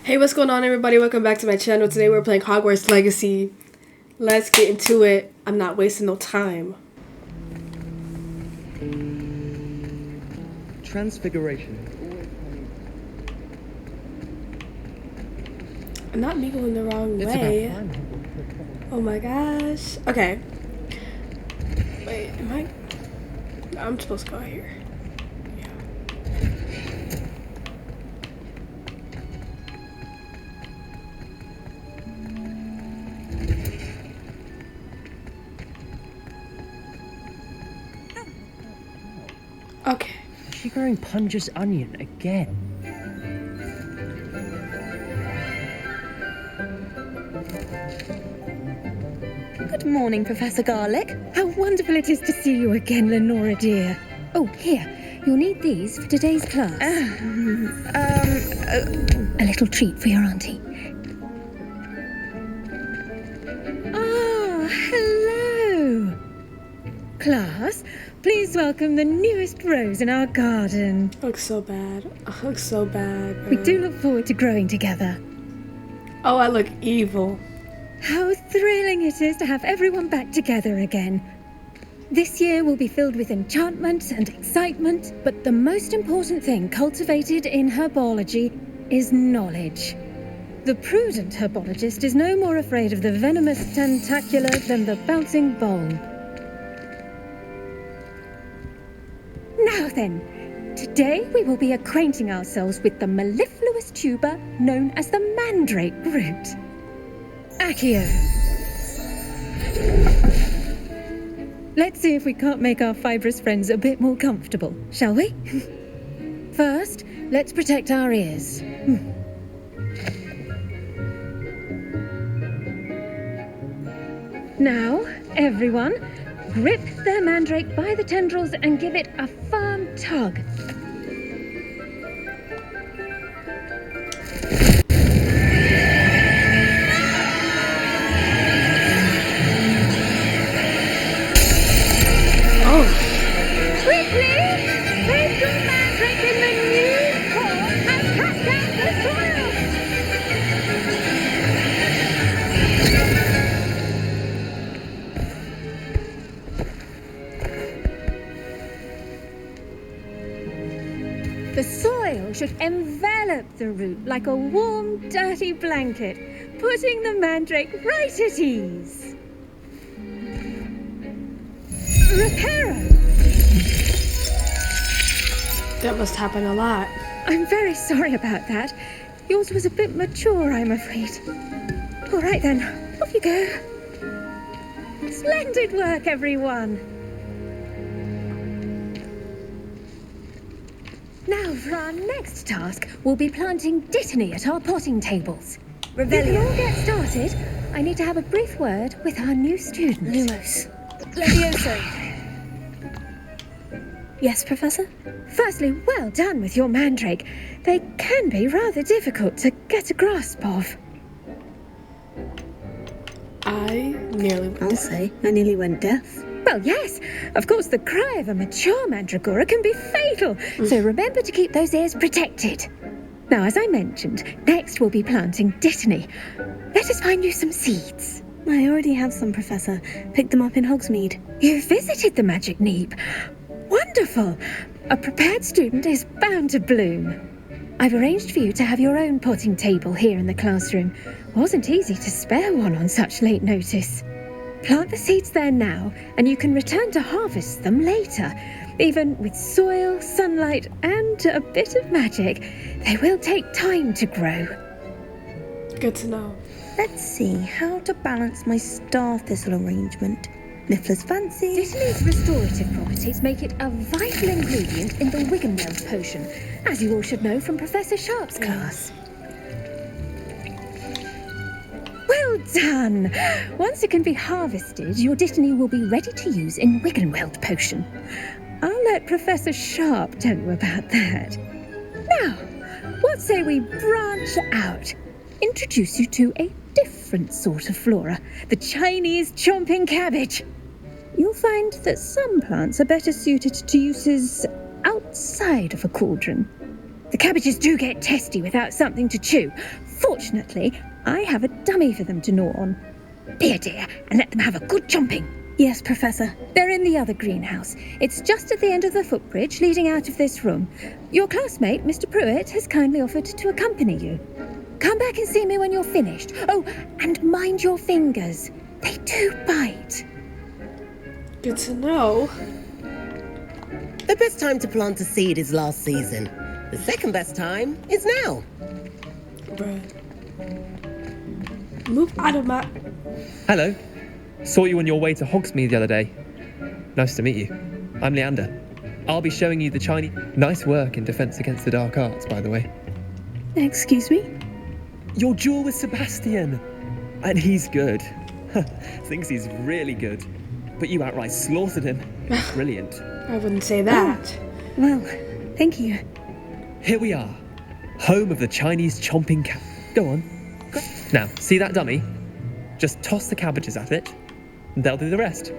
Hey, what's going on, everybody? Welcome back to my channel. Today we're playing Hogwarts Legacy. Let's get into it. I'm not wasting no time. Transfiguration. Not me going the wrong way. Oh my gosh. Okay. Wait, am I? I'm supposed to go here. Okay. Is she growing Punja's onion again? Good morning, Professor Garlick. How wonderful it is to see you again, Lenora dear. Oh, here. You'll need these for today's class. A little treat for your auntie. Ah, hello. Class, please welcome the newest rose in our garden. Looks so bad. I look so bad. We do look forward to growing together. Oh, I look evil. How thrilling it is to have everyone back together again. This year will be filled with enchantment and excitement, but the most important thing cultivated in herbology is knowledge. The prudent herbologist is no more afraid of the venomous tentacula than the bouncing bulb. Now then, today we will be acquainting ourselves with the mellifluous tuber known as the mandrake root. Accio. Let's see if we can't make our fibrous friends a bit more comfortable, shall we? First, let's protect our ears. Now, everyone, grip their mandrake by the tendrils and give it a firm tug. The soil should envelop the root like a warm, dirty blanket, putting the mandrake right at ease. Reparo! That must happen a lot. I'm very sorry about that. Yours was a bit mature, I'm afraid. All right then, off you go. Splendid work, everyone. Now, for our next task, we'll be planting dittany at our potting tables. You can all get started. I need to have a brief word with our new student. Lumos. Levioso. Yes, Professor? Firstly, well done with your mandrake. They can be rather difficult to get a grasp of. I'll say, I nearly went deaf. Well, yes. Of course, the cry of a mature mandragora can be fatal, so remember to keep those ears protected. Now, as I mentioned, next we'll be planting dittany. Let us find you some seeds. I already have some, Professor. Picked them up in Hogsmeade. You visited the Magic Neep. Wonderful. A prepared student is bound to bloom. I've arranged for you to have your own potting table here in the classroom. Wasn't easy to spare one on such late notice. Plant the seeds there now, and you can return to harvest them later. Even with soil, sunlight, and a bit of magic, they will take time to grow. Good to know. Let's see how to balance my star thistle arrangement. Niffler's fancy. Dittany's restorative properties make it a vital ingredient in the Wiggenweld potion, as you all should know from Professor Sharp's class. Well done! Once it can be harvested, your dittany will be ready to use in Wiggenweld potion. I'll let Professor Sharp tell you about that. Now, what say we branch out? Introduce you to a different sort of flora, the Chinese chomping cabbage. You'll find that some plants are better suited to uses outside of a cauldron. The cabbages do get testy without something to chew. Fortunately, I have a dummy for them to gnaw on. Dear, and let them have a good chomping. Yes, Professor. They're in the other greenhouse. It's just at the end of the footbridge leading out of this room. Your classmate, Mr. Pruitt, has kindly offered to accompany you. Come back and see me when you're finished. Oh, and mind your fingers. They do bite. Good to know. The best time to plant a seed is last season. The second best time is now. Bruh. Move out of my... Hello. Saw you on your way to Hogsmeade the other day. Nice to meet you. I'm Leander. I'll be showing you the Chinese... Nice work in Defense Against the Dark Arts, by the way. Excuse me? Your duel with Sebastian. And he's good. Thinks he's really good. But you outright slaughtered him. Brilliant. I wouldn't say that. Well, thank you. Here we are. Home of the Chinese chomping cat. Go on. Now, see that dummy? Just toss the cabbages at it, and they'll do the rest.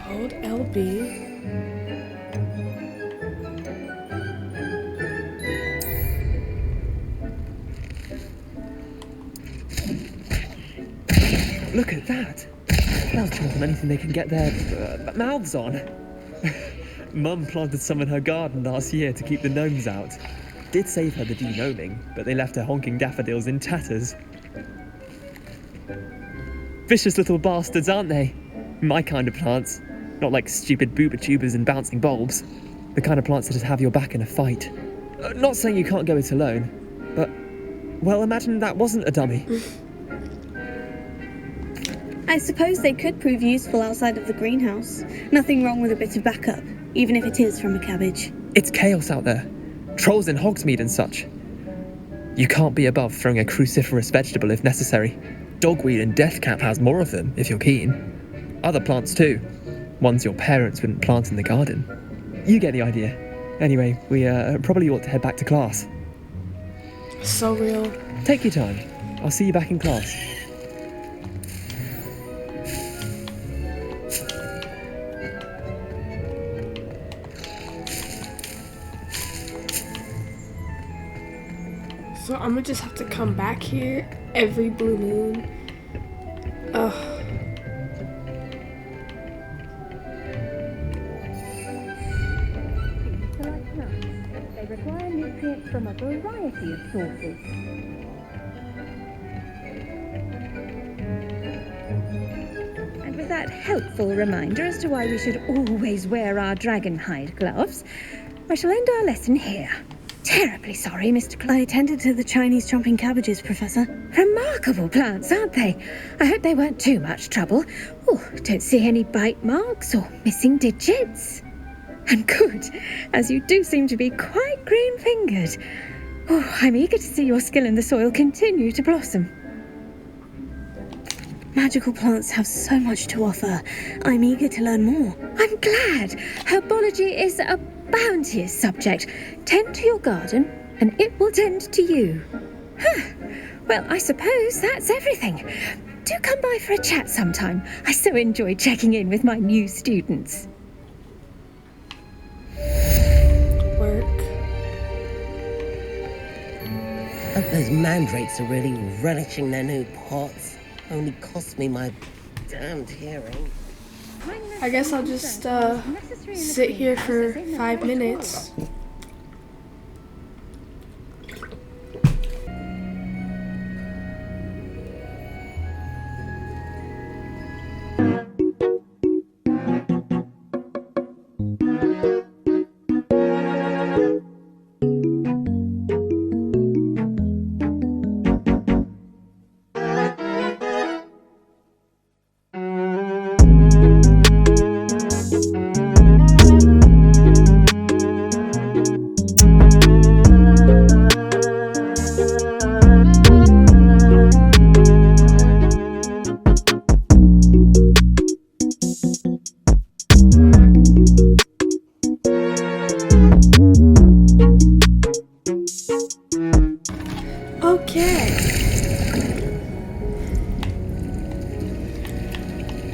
Hold LB. Look at that. They'll chomp on anything they can get their mouths on. Mum planted some in her garden last year to keep the gnomes out. Did save her the de-gnoming, but they left her honking daffodils in tatters. Vicious little bastards, aren't they? My kind of plants. Not like stupid booba tubers and bouncing bulbs. The kind of plants that just have your back in a fight. Not saying you can't go it alone, but... Well, imagine that wasn't a dummy. I suppose they could prove useful outside of the greenhouse. Nothing wrong with a bit of backup, even if it is from a cabbage. It's chaos out there. Trolls in Hogsmeade and such. You can't be above throwing a cruciferous vegetable if necessary. Dogweed and deathcap has more of them, if you're keen. Other plants too. Ones your parents wouldn't plant in the garden. You get the idea. Anyway, we probably ought to head back to class. So real. Take your time. I'll see you back in class. So I'm gonna just have to come back here every blue moon. Ugh. They require nutrients from a variety of sources. And with that helpful reminder as to why we should always wear our dragon hide gloves, I shall end our lesson here. Terribly sorry, Mr. I attended to the Chinese chomping cabbages, Professor. Remarkable plants, aren't they? I hope they weren't too much trouble. Oh, don't see any bite marks or missing digits. And good, as you do seem to be quite green-fingered. Oh, I'm eager to see your skill in the soil continue to blossom. Magical plants have so much to offer. I'm eager to learn more. I'm glad. Herbology is a bounteous subject. Tend to your garden, and it will tend to you. Well, I suppose that's everything. Do come by for a chat sometime. I so enjoy checking in with my new students. Work. Hope those mandrakes are really relishing their new pots. Only cost me my damned hearing. I guess I'll just sit here for 5 minutes.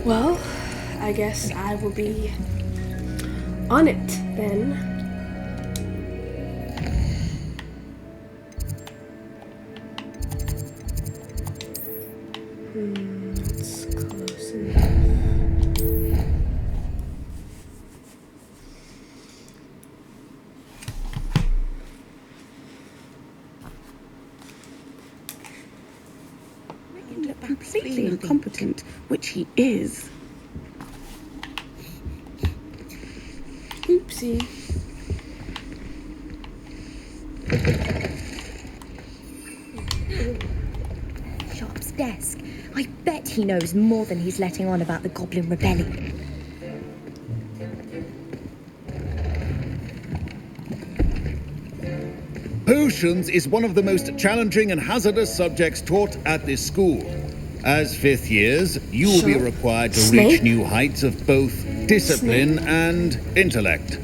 Well, I guess I will be on it then. It's close enough. Completely incompetent, which he is. Oopsie. Sharp's desk. I bet he knows more than he's letting on about the Goblin Rebellion. Potions is one of the most challenging and hazardous subjects taught at this school. As fifth years, you will be required to reach new heights of both discipline and intellect.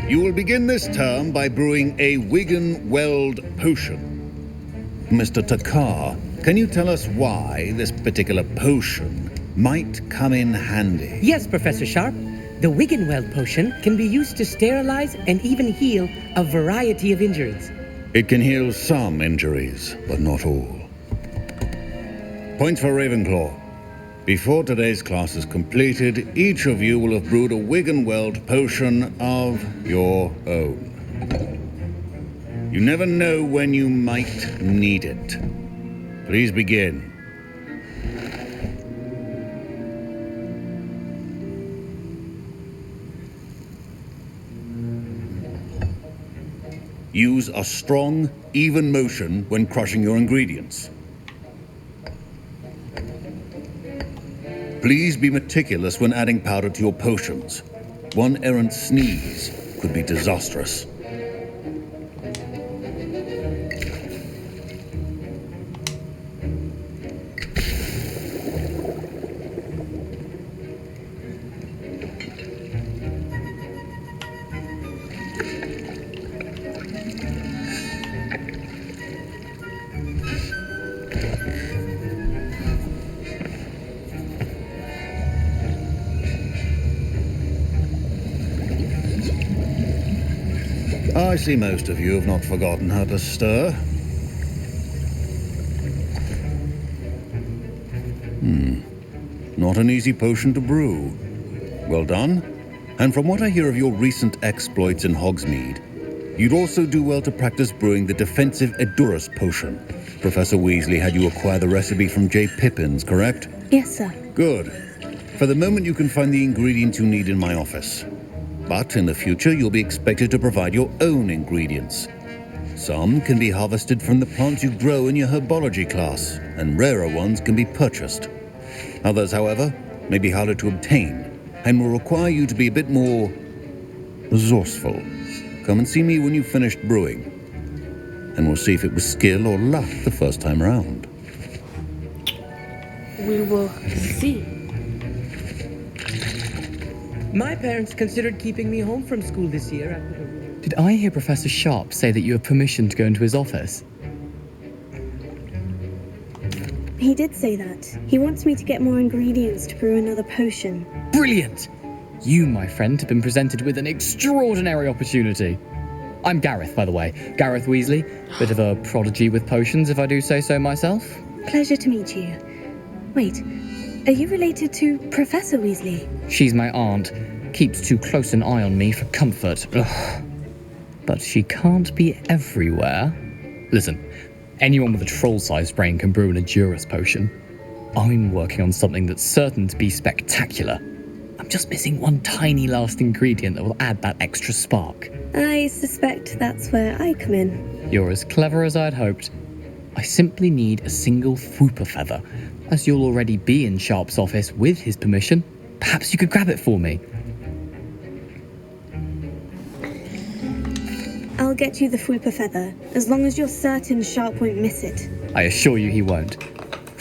You will begin this term by brewing a Wigan-Weld potion. Mr. Takar, can you tell us why this particular potion might come in handy? Yes, Professor Sharp. The Wigan-Weld potion can be used to sterilize and even heal a variety of injuries. It can heal some injuries, but not all. Points for Ravenclaw. Before today's class is completed, each of you will have brewed a Wigan-Weld potion of your own. You never know when you might need it. Please begin. Use a strong, even motion when crushing your ingredients. Please be meticulous when adding powder to your potions. One errant sneeze could be disastrous. I see most of you have not forgotten how to stir. Not an easy potion to brew. Well done. And from what I hear of your recent exploits in Hogsmeade, you'd also do well to practice brewing the defensive Edurus potion. Professor Weasley had you acquire the recipe from J. Pippins, correct? Yes, sir. Good. For the moment, you can find the ingredients you need in my office. But in the future, you'll be expected to provide your own ingredients. Some can be harvested from the plants you grow in your herbology class, and rarer ones can be purchased. Others, however, may be harder to obtain, and will require you to be a bit more resourceful. Come and see me when you've finished brewing, and we'll see if it was skill or luck the first time around. We will see. My parents considered keeping me home from school this year after the... Did I hear Professor Sharp say that you have permission to go into his office? He did say that. He wants me to get more ingredients to brew another potion. Brilliant! You, my friend, have been presented with an extraordinary opportunity. I'm Gareth, by the way. Gareth Weasley. Bit of a prodigy with potions, if I do say so myself. Pleasure to meet you. Wait, are you related to Professor Weasley? She's my aunt. Keeps too close an eye on me for comfort. Ugh. But she can't be everywhere. Listen, anyone with a troll-sized brain can brew an Edurus potion. I'm working on something that's certain to be spectacular. I'm just missing one tiny last ingredient that will add that extra spark. I suspect that's where I come in. You're as clever as I'd hoped. I simply need a single Whooper feather. As you'll already be in Sharp's office with his permission, perhaps you could grab it for me. I'll get you the Whooper feather, as long as you're certain Sharp won't miss it. I assure you he won't.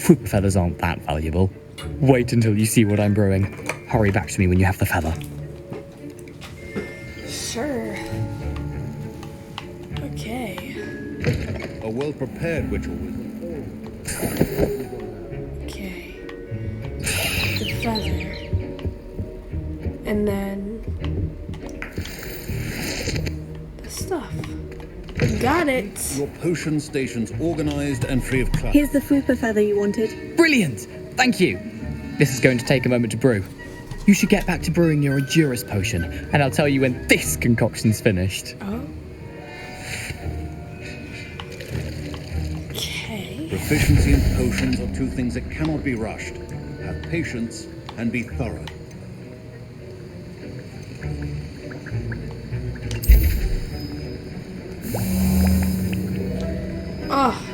Whooper feathers aren't that valuable. Wait until you see what I'm brewing. Hurry back to me when you have the feather. Sure. Okay. A well-prepared witch or wizard. Okay. feather. And then the stuff. Got it. Your potion station's organized and free of clutter. Here's the Fupa feather you wanted. Brilliant! Thank you. This is going to take a moment to brew. You should get back to brewing your Endurus potion, and I'll tell you when this concoction's finished. Oh. Okay. Proficiency in potions are two things that cannot be rushed. Have patience and be thorough. Oh.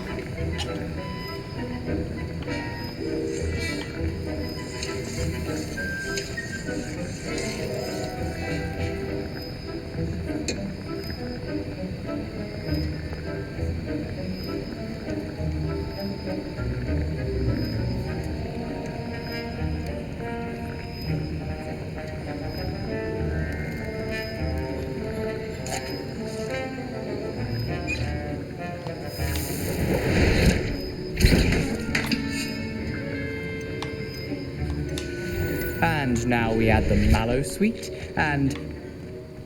And now we add the mallow sweet, and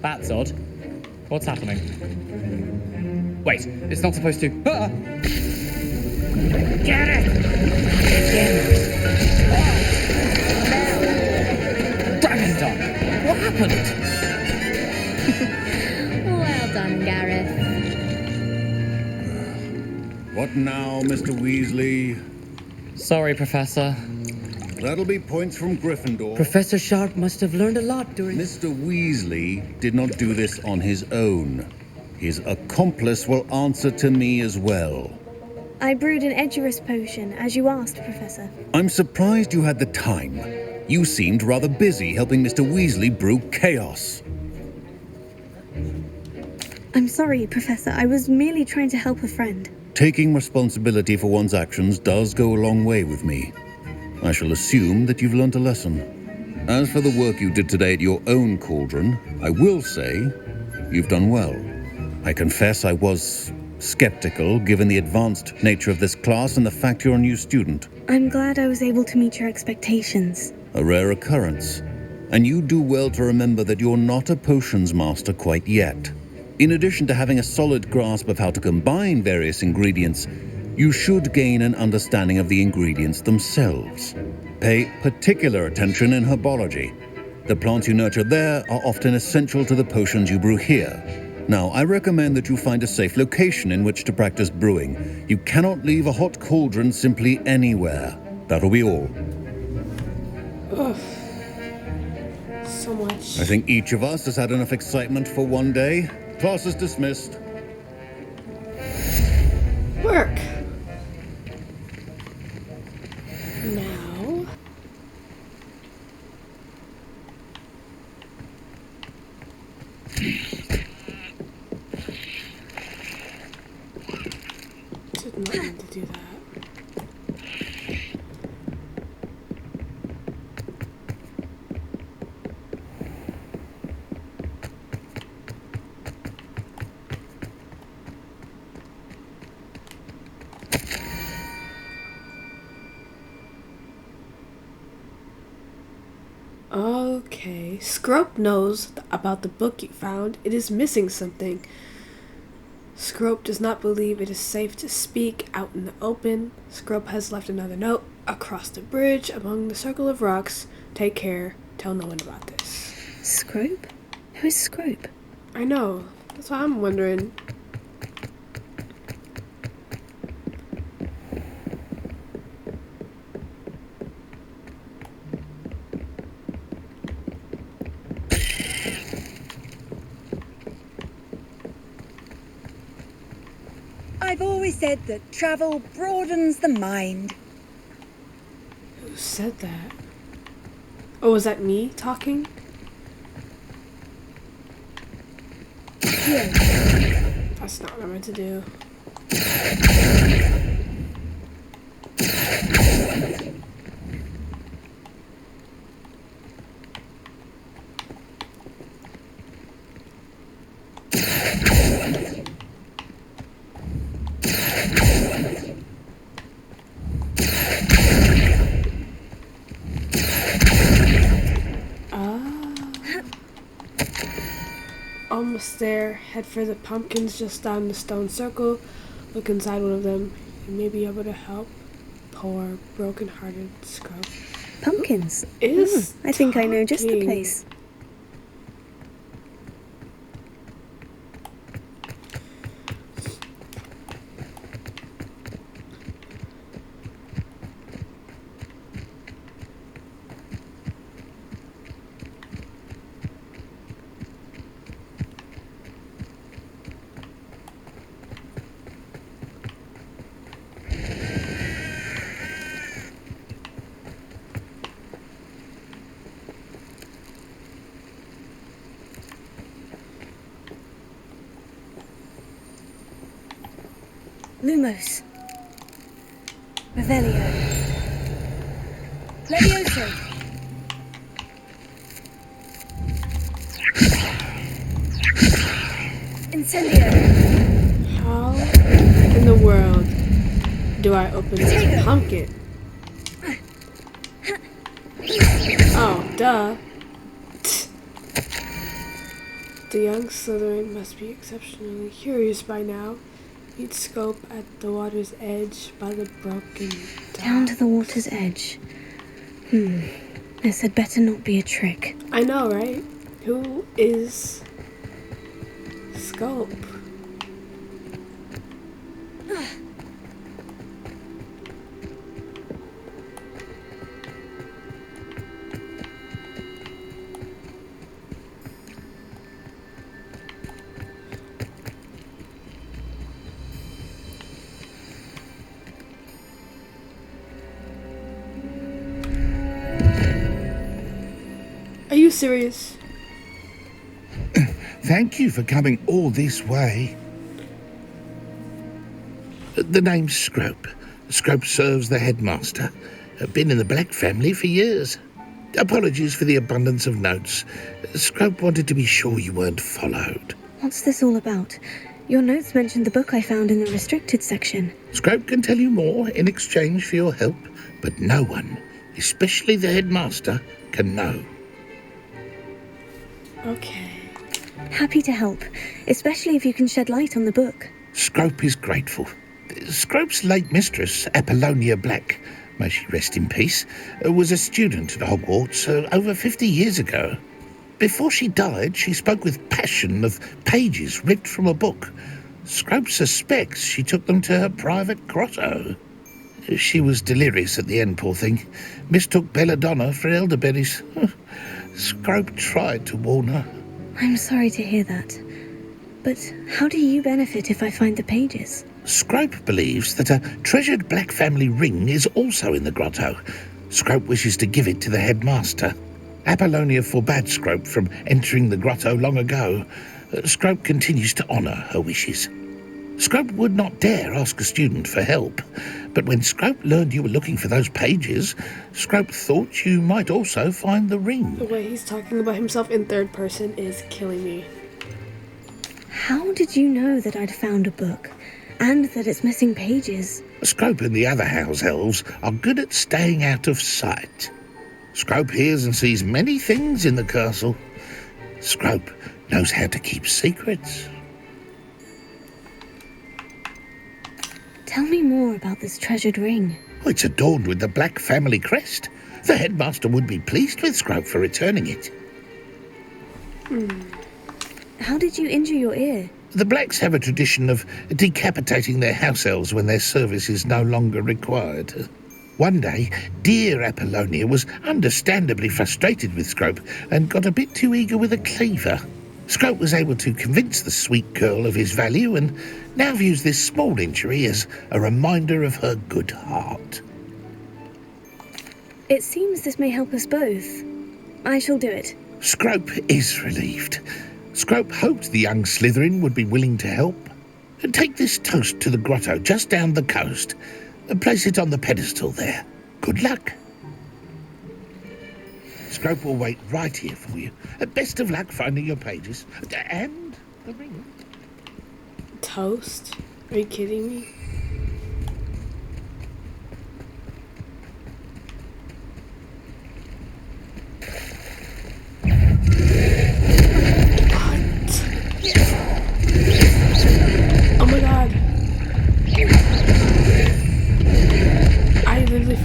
that's odd. What's happening? Wait, it's not supposed to. Ah! Get it! Dragon's done. What happened? Well done, Gareth. What now, Mr. Weasley? Sorry, Professor. That'll be points from Gryffindor. Professor Sharp must have learned a lot during... Mr. Weasley did not do this on his own. His accomplice will answer to me as well. I brewed an Edurus potion, as you asked, Professor. I'm surprised you had the time. You seemed rather busy helping Mr. Weasley brew chaos. I'm sorry, Professor. I was merely trying to help a friend. Taking responsibility for one's actions does go a long way with me. I shall assume that you've learnt a lesson. As for the work you did today at your own cauldron, I will say you've done well. I confess I was skeptical given the advanced nature of this class and the fact you're a new student. I'm glad I was able to meet your expectations. A rare occurrence. And you do well to remember that you're not a potions master quite yet. In addition to having a solid grasp of how to combine various ingredients, you should gain an understanding of the ingredients themselves. Pay particular attention in herbology. The plants you nurture there are often essential to the potions you brew here. Now, I recommend that you find a safe location in which to practice brewing. You cannot leave a hot cauldron simply anywhere. That'll be all. Ugh. So much. I think each of us has had enough excitement for one day. Class is dismissed. Work. Now. Did not mean to do that. Okay, Scrope knows about the book you found. It is missing something. Scrope does not believe it is safe to speak out in the open. Scrope has left another note across the bridge among the circle of rocks. Take care. Tell no one about this. Scrope? Who is Scrope? I know. That's why I'm wondering. I've always said that travel broadens the mind. Who said that? Oh, was that me talking? That's not what I meant to do. almost there. Head for the pumpkins just down the stone circle. Look inside one of them. You may be able to help poor, broken-hearted Scrub. Pumpkins? Is I think I know just the talking. place. Lumos. Revelio. Levioso. Incendio. How in the world do I open this pumpkin? Oh, duh. The young Slytherin must be exceptionally curious by now. He'd scope at the water's edge by the broken Down to the water's edge. This had better not be a trick. I know, right? Who is Scope? Are you serious? Thank you for coming all this way. The name's Scrope. Scrope serves the headmaster. Been in the Black family for years. Apologies for the abundance of notes. Scrope wanted to be sure you weren't followed. What's this all about? Your notes mentioned the book I found in the restricted section. Scrope can tell you more in exchange for your help, but no one, especially the headmaster, can know. Okay. Happy to help, especially if you can shed light on the book. Scrope is grateful. Scrope's late mistress, Apollonia Black, may she rest in peace, was a student at Hogwarts over 50 years ago. Before she died, she spoke with passion of pages ripped from a book. Scrope suspects she took them to her private grotto. She was delirious at the end, poor thing. Mistook belladonna for elderberries. Scrope tried to warn her. I'm sorry to hear that. But how do you benefit if I find the pages? Scrope believes that a treasured Black family ring is also in the grotto. Scrope wishes to give it to the headmaster. Apollonia forbade Scrope from entering the grotto long ago. Scrope continues to honour her wishes. Scrope would not dare ask a student for help, but when Scrope learned you were looking for those pages, Scrope thought you might also find the ring. The way he's talking about himself in third person is killing me. How did you know that I'd found a book, and that it's missing pages? Scrope and the other house elves are good at staying out of sight. Scrope hears and sees many things in the castle. Scrope knows how to keep secrets. Tell me more about this treasured ring. It's adorned with the Black family crest. The headmaster would be pleased with Scrope for returning it. How did you injure your ear? The Blacks have a tradition of decapitating their house elves when their service is no longer required. One day, dear Apollonia was understandably frustrated with Scrope and got a bit too eager with a cleaver. Scrope was able to convince the sweet girl of his value and now views this small injury as a reminder of her good heart. It seems this may help us both. I shall do it. Scrope is relieved. Scrope hoped the young Slytherin would be willing to help. Take this toast to the grotto just down the coast and place it on the pedestal there. Good luck. Scrope will wait right here for you. Best of luck finding your pages. And the ring. Toast? Are you kidding me? What?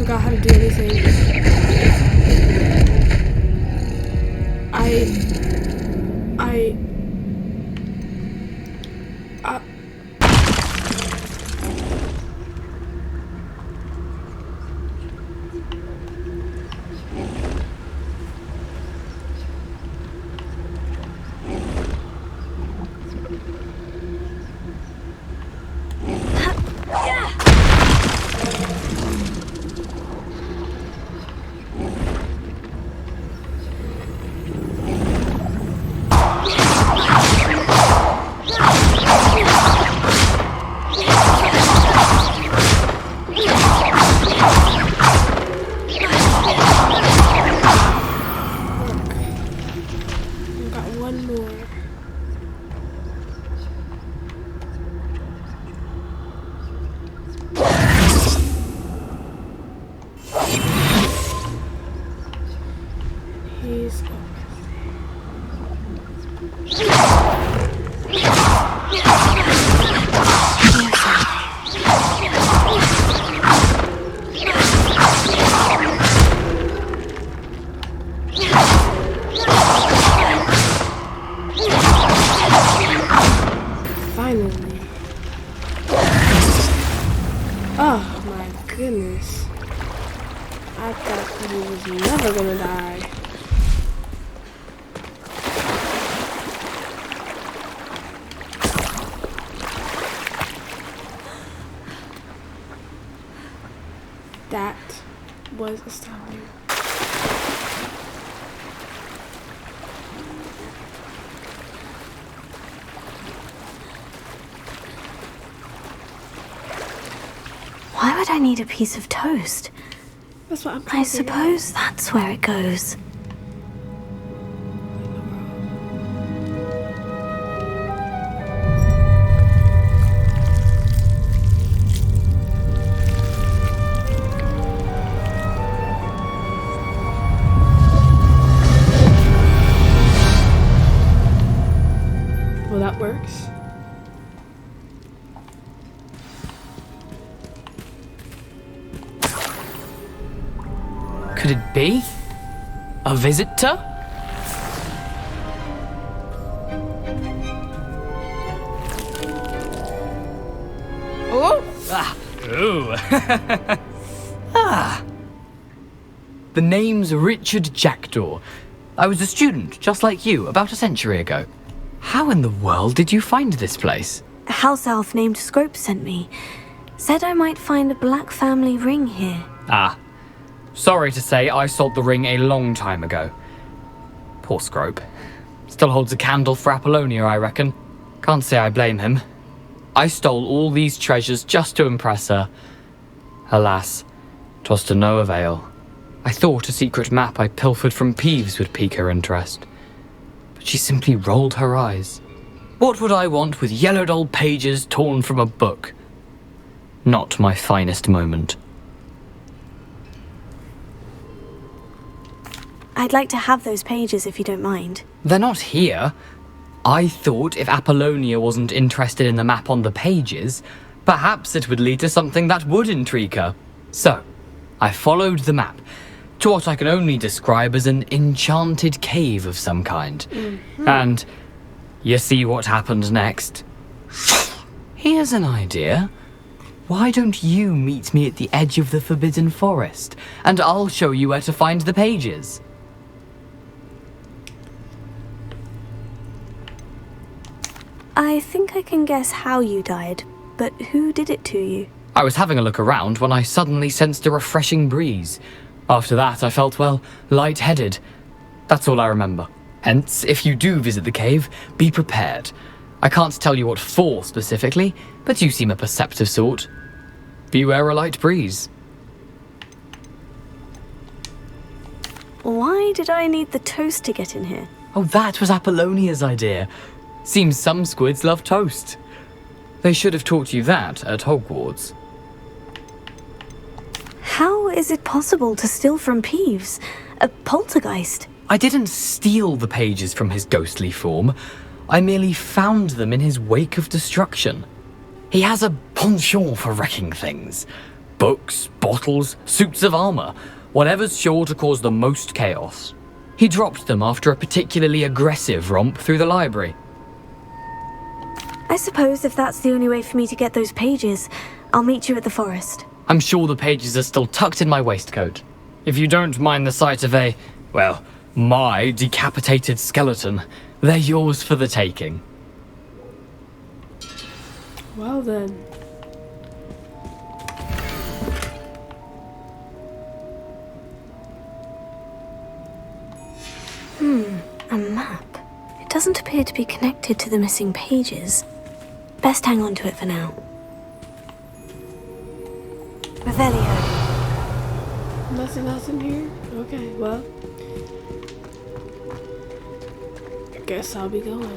forgot how to do anything. Finally. Oh my goodness. I thought he was never gonna die. That was astounding. Why would I need a piece of toast? That's what I suppose that's where it goes. Well, that works. Could it be? A visitor? Oh! Ah! Ooh! Ah! The name's Richard Jackdaw. I was a student, just like you, about a century ago. How in the world did you find this place? A house elf named Scrope sent me. Said I might find a black family ring here. Ah. Sorry to say, I sold the ring a long time ago. Poor Scrope. Still holds a candle for Apollonia, I reckon. Can't say I blame him. I stole all these treasures just to impress her. Alas, 'twas to no avail. I thought a secret map I pilfered from Peeves would pique her interest. But she simply rolled her eyes. What would I want with yellowed old pages torn from a book? Not my finest moment. I'd like to have those pages if you don't mind. They're not here. I thought if Apollonia wasn't interested in the map on the pages, perhaps it would lead to something that would intrigue her. So, I followed the map to what I can only describe as an enchanted cave of some kind. And you see what happened next? Here's an idea. Why don't you meet me at the edge of the Forbidden Forest, and I'll show you where to find the pages. I think I can guess how you died, but who did it to you? I was having a look around when I suddenly sensed a refreshing breeze. After that, I felt, well, lightheaded. That's all I remember. Hence, if you do visit the cave, be prepared. I can't tell you what for specifically, but you seem a perceptive sort. Beware a light breeze. Why did I need the toast to get in here? Oh, that was Apollonia's idea. Seems some squids love toast. They should have taught you that at Hogwarts. How is it possible to steal from Peeves? A poltergeist? I didn't steal the pages from his ghostly form. I merely found them in his wake of destruction. He has a penchant for wrecking things. Books, bottles, suits of armour, whatever's sure to cause the most chaos. He dropped them after a particularly aggressive romp through the library. I suppose if that's the only way for me to get those pages, I'll meet you at the forest. I'm sure the pages are still tucked in my waistcoat. If you don't mind the sight of my decapitated skeleton, they're yours for the taking. Well then. A map. It doesn't appear to be connected to the missing pages. Best hang on to it for now. Revelio. Nothing else in here? Okay, well. I guess I'll be going.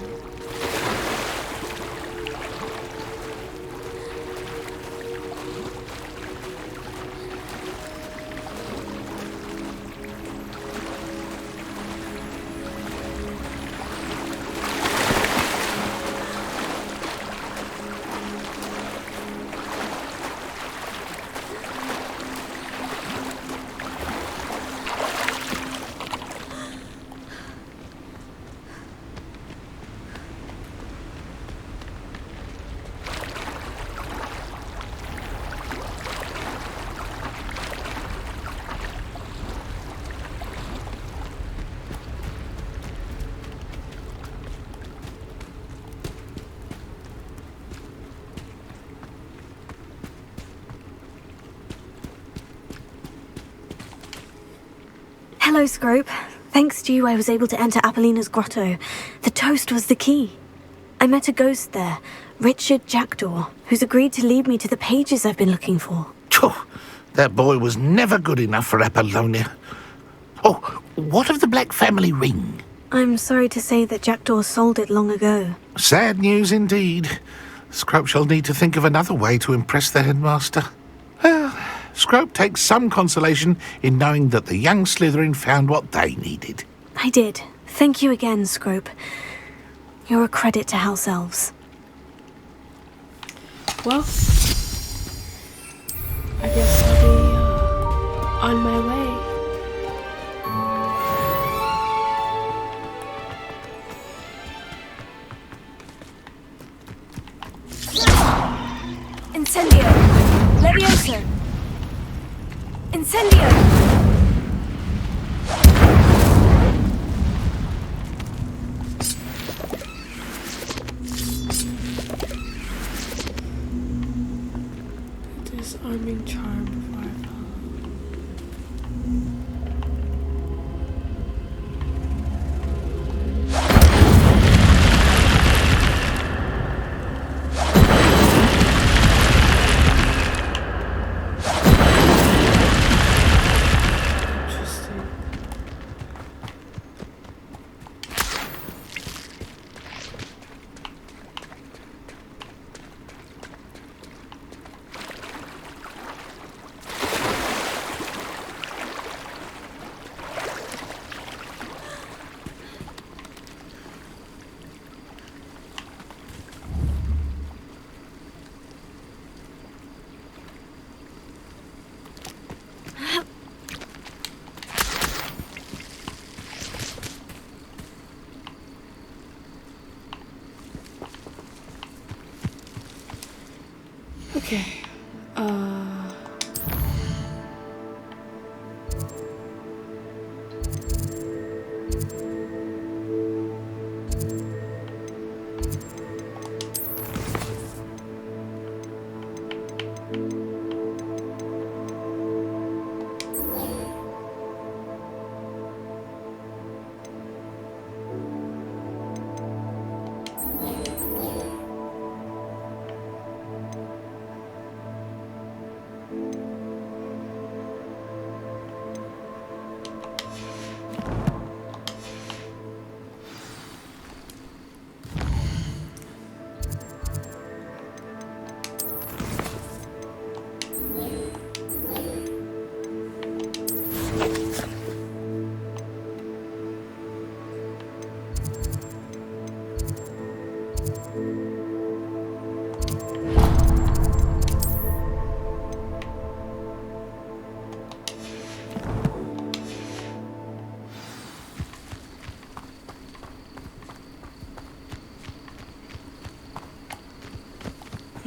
Hello, Scrope. Thanks to you, I was able to enter Apollina's grotto. The toast was the key. I met a ghost there, Richard Jackdaw, who's agreed to lead me to the pages I've been looking for. Phew, that boy was never good enough for Apollonia. Oh, what of the Black family ring? I'm sorry to say that Jackdaw sold it long ago. Sad news indeed. Scrope shall need to think of another way to impress the headmaster. Well, Scrope takes some consolation in knowing that the young Slytherin found what they needed. I did. Thank you again, Scrope. You're a credit to House Elves. Well, I guess I'll be on my way. Incendio! Levioso! Incendio! Disarming charm before I fall. Okay.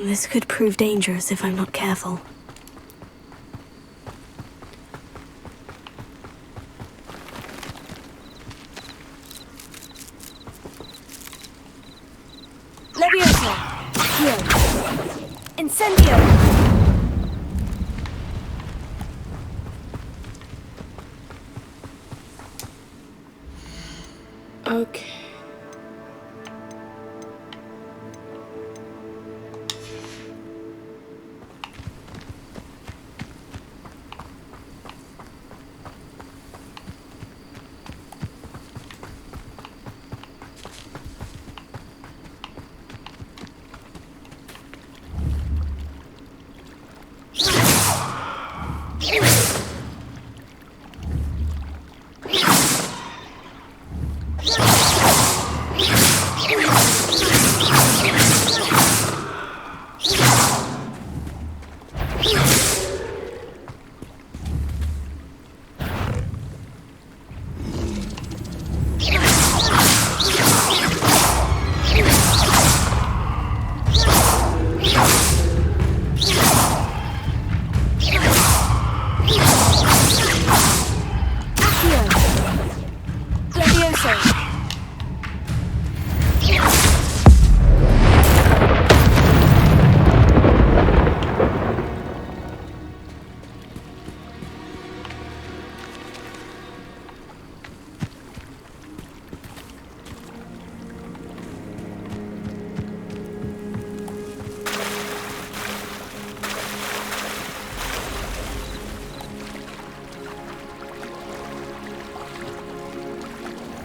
This could prove dangerous if I'm not careful. Levioso! Accio! Incendio! Okay.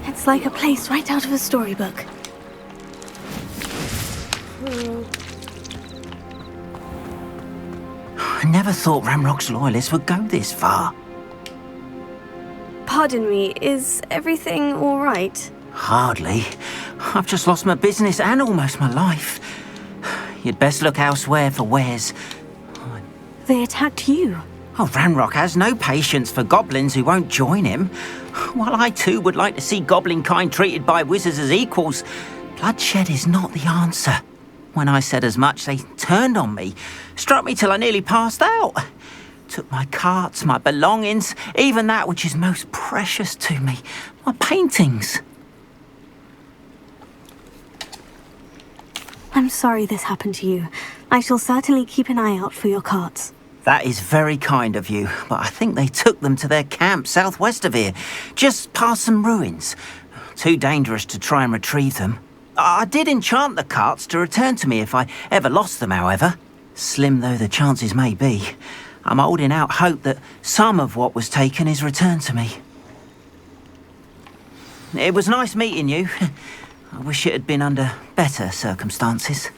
It's like a place right out of a storybook. I never thought Ramrock's loyalists would go this far. Pardon me, is everything all right? Hardly. I've just lost my business and almost my life. You'd best look elsewhere for wares. They attacked you. Oh, Ramrock has no patience for goblins who won't join him. While I too would like to see goblin kind treated by wizards as equals, bloodshed is not the answer. When I said as much, they turned on me, struck me till I nearly passed out. Took my carts, my belongings, even that which is most precious to me, my paintings. I'm sorry this happened to you. I shall certainly keep an eye out for your carts. That is very kind of you, but I think they took them to their camp southwest of here, just past some ruins. Too dangerous to try and retrieve them. I did enchant the carts to return to me if I ever lost them, however. Slim though the chances may be, I'm holding out hope that some of what was taken is returned to me. It was nice meeting you. I wish it had been under better circumstances.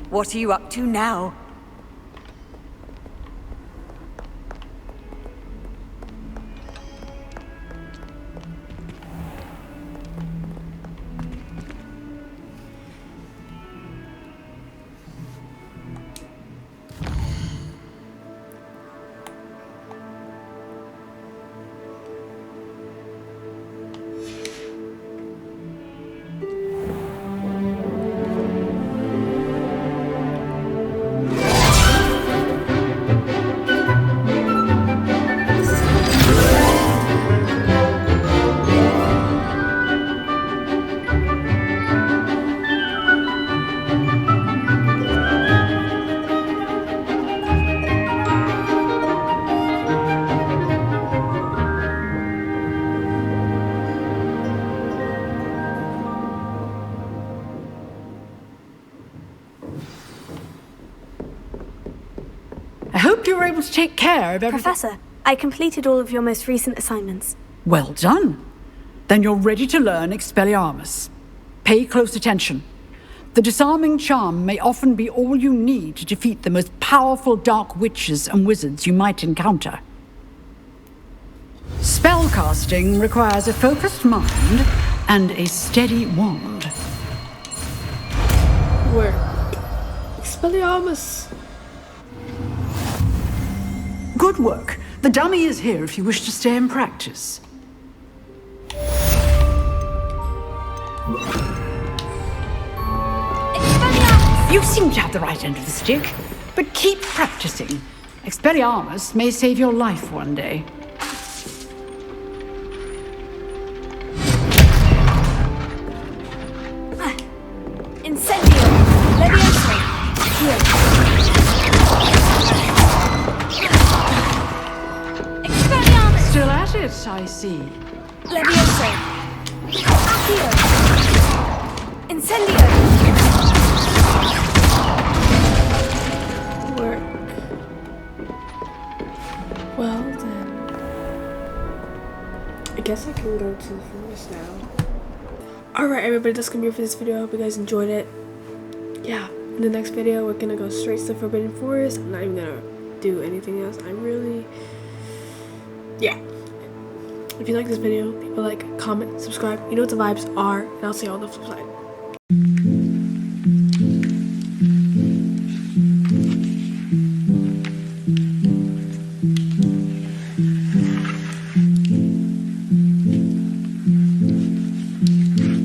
What are you up to now? take care of everything. Professor, I completed all of your most recent assignments. Well done. Then you're ready to learn Expelliarmus. Pay close attention. The disarming charm may often be all you need to defeat the most powerful dark witches and wizards you might encounter. Spellcasting requires a focused mind and a steady wand. Where? Expelliarmus. Good work. The dummy is here if you wish to stay and practice. You seem to have the right end of the stick, but keep practicing. Expelliarmus may save your life one day. Incendio! Levioso! Here. Expelliarmus! Still at it, I see. Levioso! Accio! Incendio! Work. Well then, I guess I can go to the forest now. Alright everybody, that's gonna be it for this video. I hope you guys enjoyed it. Yeah, in the next video we're gonna go straight to the Forbidden Forest. I'm not even gonna do anything else. Yeah. If you like this video, people like, comment, subscribe. You know what the vibes are, and I'll see you on the flip side.